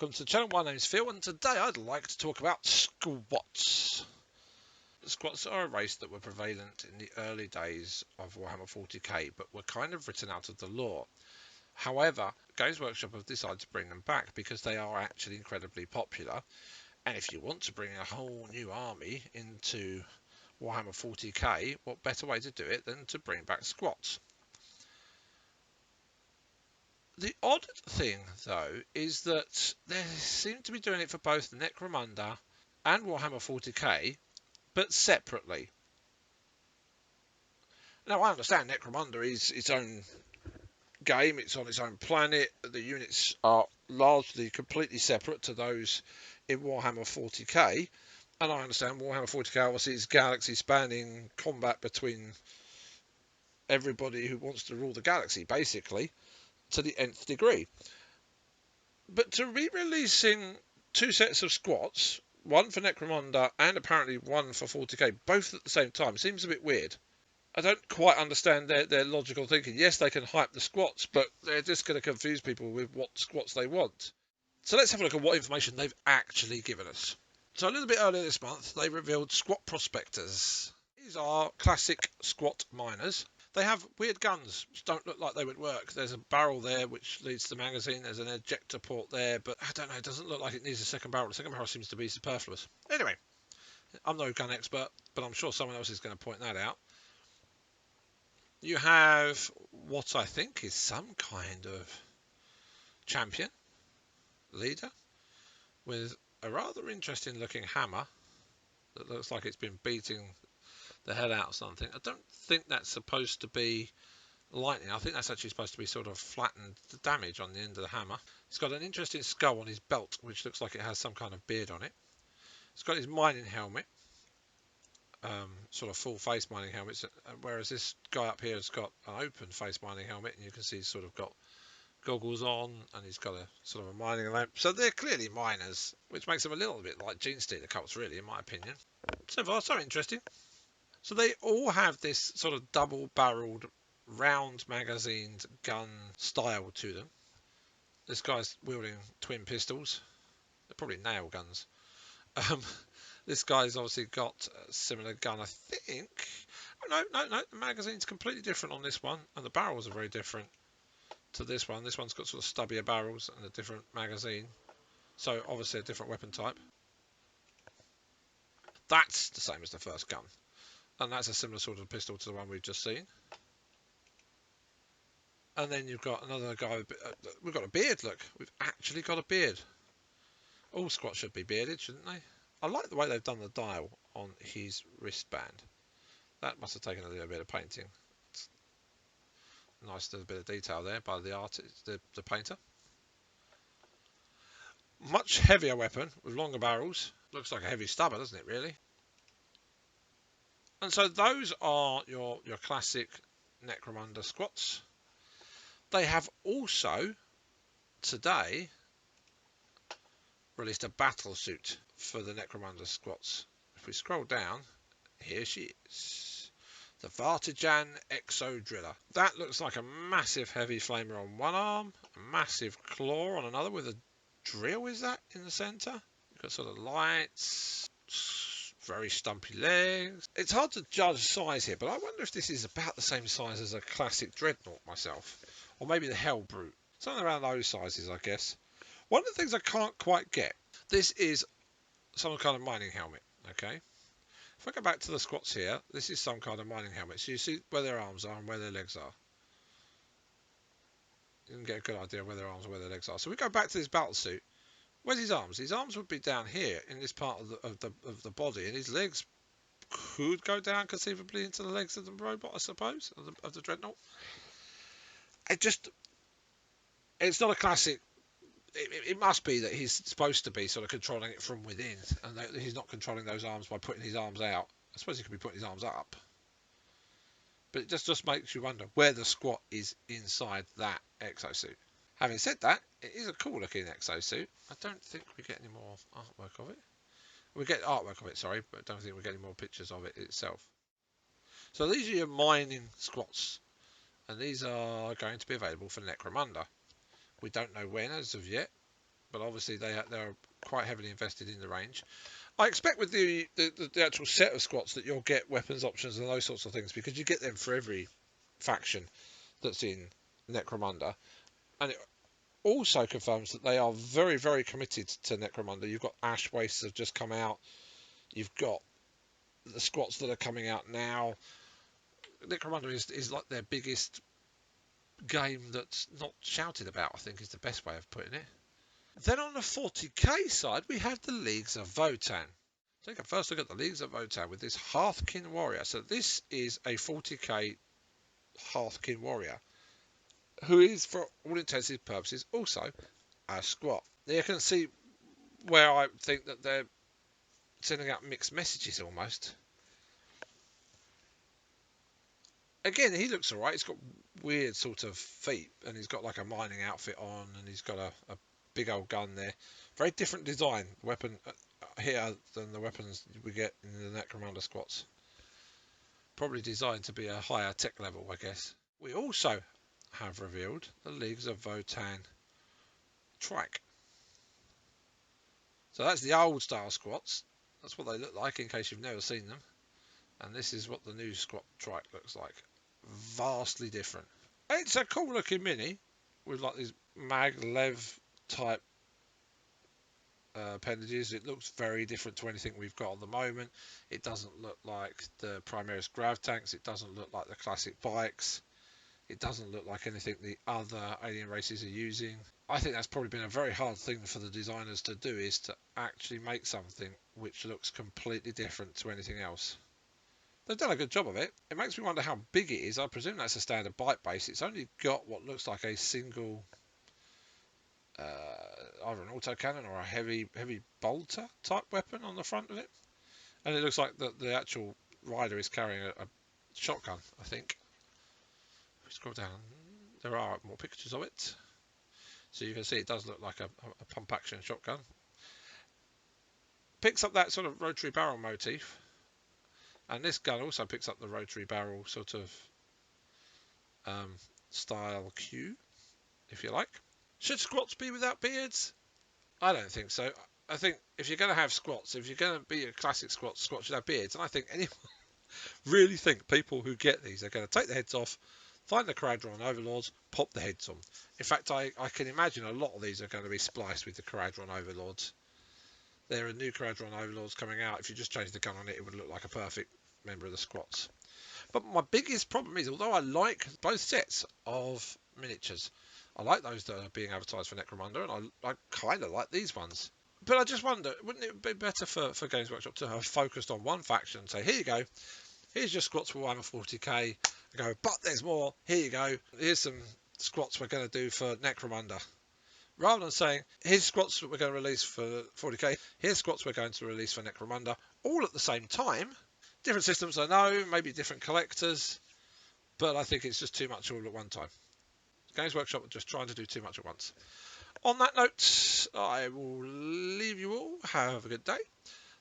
welcome to the channel. My name is Phil, and today I'd like to talk about squats. Squats are a race that were prevalent in the early days of Warhammer 40k, but were kind of written out of the lore. However, Games Workshop have decided to bring them back because they are actually incredibly popular, and if you want to bring a whole new army into Warhammer 40k, what better way to do it than to bring back squats? The odd thing, though, is that they seem to be doing it for both Necromunda and Warhammer 40k, but separately. Now, I understand Necromunda is its own game, it's on its own planet, the units are largely completely separate to those in Warhammer 40k, and I understand Warhammer 40k obviously is galaxy-spanning combat between everybody who wants to rule the galaxy, basically, to the nth degree. But to be releasing two sets of squats, one for Necromunda and apparently one for 40k, both at the same time, seems a bit weird. I don't quite understand their logical thinking. Yes, they can hype the squats, but they're just going to confuse people with what squats they want. So let's have a look at what information they've actually given us. So a little bit earlier this month, they revealed squat prospectors. These are classic squat miners. They have weird guns which don't look like they would work. There's a barrel there which leads to the magazine. There's an ejector port there, but I don't know, it doesn't look like it needs a second barrel. The second barrel seems to be superfluous. Anyway, I'm no gun expert, but I'm sure someone else is going to point that out. You have what I think is some kind of champion, leader, with a rather interesting looking hammer that looks like it's been beating the hell out of something. I don't think that's supposed to be lightning. I think that's actually supposed to be sort of flattened damage on the end of the hammer. He's got an interesting skull on his belt, which looks like it has some kind of beard on it. He's got his mining helmet, sort of full face mining helmet, whereas this guy up here has got an open face mining helmet, and you can see he's sort of got goggles on, and he's got a sort of a mining lamp. So they're clearly miners, which makes them a little bit like Gene Stealer cults, really, in my opinion. So far, so interesting. So they all have this sort of double-barreled, round magazined gun style to them. This guy's wielding twin pistols. They're probably nail guns. This guy's obviously got a similar gun, I think. Oh, no. The magazine's completely different on this one, and the barrels are very different to this one. This one's got sort of stubbier barrels and a different magazine. So, obviously a different weapon type. That's the same as the first gun. And that's a similar sort of pistol to the one we've just seen. And then you've got another guy. We've got a beard, look. We've actually got a beard. All squats should be bearded, shouldn't they? I like the way they've done the dial on his wristband. That must have taken a little bit of painting. It's nice little bit of detail there by the artist, the painter. Much heavier weapon with longer barrels. Looks like a heavy stubber, doesn't it, really? And so those are your classic Necromunda squats. They have also, today, released a battle suit for the Necromunda squats. If we scroll down, here she is. The Vartijan Exo Driller. That looks like a massive heavy flamer on one arm, a massive claw on another with a drill, is that, in the centre? You've got sort of lights, very stumpy legs. It's hard to judge size here, but I wonder if this is about the same size as a classic Dreadnought myself. Or maybe the Hell Brute. Something around those sizes, I guess. One of the things I can't quite get, this is some kind of mining helmet, okay? If I go back to the squats here, this is some kind of mining helmet. So you see where their arms are and where their legs are. You can get a good idea of where their arms and where their legs are. So we go back to this battle suit. Where's his arms? His arms would be down here in this part of the body, and his legs could go down conceivably into the legs of the robot, I suppose, of the Dreadnought. It's not a classic. It must be that he's supposed to be sort of controlling it from within, and that he's not controlling those arms by putting his arms out. I suppose he could be putting his arms up. But it just makes you wonder where the squat is inside that exosuit. Having said that, it is a cool looking exosuit. I don't think we get any more artwork of it. We get artwork of it, sorry, but I don't think we get any more pictures of it itself. So these are your mining squats, and these are going to be available for Necromunda. We don't know when as of yet, but obviously they're quite heavily invested in the range. I expect with the actual set of squats that you'll get weapons options and those sorts of things, because you get them for every faction that's in Necromunda, and it also confirms that they are very, very committed to Necromunda. You've got Ash Wastes have just come out. You've got the squats that are coming out now. Necromunda is like their biggest game that's not shouted about, I think is the best way of putting it. Then on the 40k side, we have the Leagues of Votann. Take a first look at the Leagues of Votann with this Hearthkin Warrior. So this is a 40k Hearthkin Warrior, who is, for all intensive purposes, also a squat. Now you can see where I think that they're sending out mixed messages almost. Again, he looks alright. He's got weird sort of feet, and he's got like a mining outfit on, and he's got a big old gun there. Very different design weapon here than the weapons we get in the Necromunda Squats. Probably designed to be a higher tech level, I guess. We also have revealed the Leagues of Votann Trike. So that's the old style squats. That's what they look like in case you've never seen them. And this is what the new squat Trike looks like. Vastly different. It's a cool looking mini with like these maglev type appendages. It looks very different to anything we've got at the moment. It doesn't look like the Primaris grav tanks. It doesn't look like the classic bikes. It doesn't look like anything the other alien races are using. I think that's probably been a very hard thing for the designers to do, is to actually make something which looks completely different to anything else. They've done a good job of it. It makes me wonder how big it is. I presume that's a standard bike base. It's only got what looks like a single, either an autocannon or a heavy bolter type weapon on the front of it. And it looks like the actual rider is carrying a shotgun, I think. If we scroll down, there are more pictures of it. So you can see it does look like a pump action shotgun. Picks up that sort of rotary barrel motif. And this gun also picks up the rotary barrel sort of style cue, if you like. Should squats be without beards? I don't think so. I think if you're going to have squats, if you're going to be a classic squat should have beards. And I think anyone really think people who get these are going to take their heads off, find the Caradron Overlords, pop the heads on. In fact, I can imagine a lot of these are going to be spliced with the Caradron Overlords. There are new Caradron Overlords coming out. If you just change the gun on it, it would look like a perfect member of the squats. But my biggest problem is, although I like both sets of miniatures, I like those that are being advertised for Necromunda, and I kind of like these ones. But I just wonder, wouldn't it be better for Games Workshop to have focused on one faction and say, here you go, here's your squats for Warhammer 40k. I go, but there's more, here you go, here's some squats we're going to do for Necromunda. Rather than saying, here's squats that we're going to release for 40k, here's squats we're going to release for Necromunda, all at the same time. Different systems, I know, maybe different collectors, but I think it's just too much all at one time. Games Workshop are just trying to do too much at once. On that note, I will leave you all. Have a good day.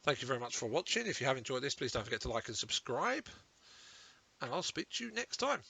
Thank you very much for watching. If you have enjoyed this, please don't forget to like and subscribe. And I'll speak to you next time.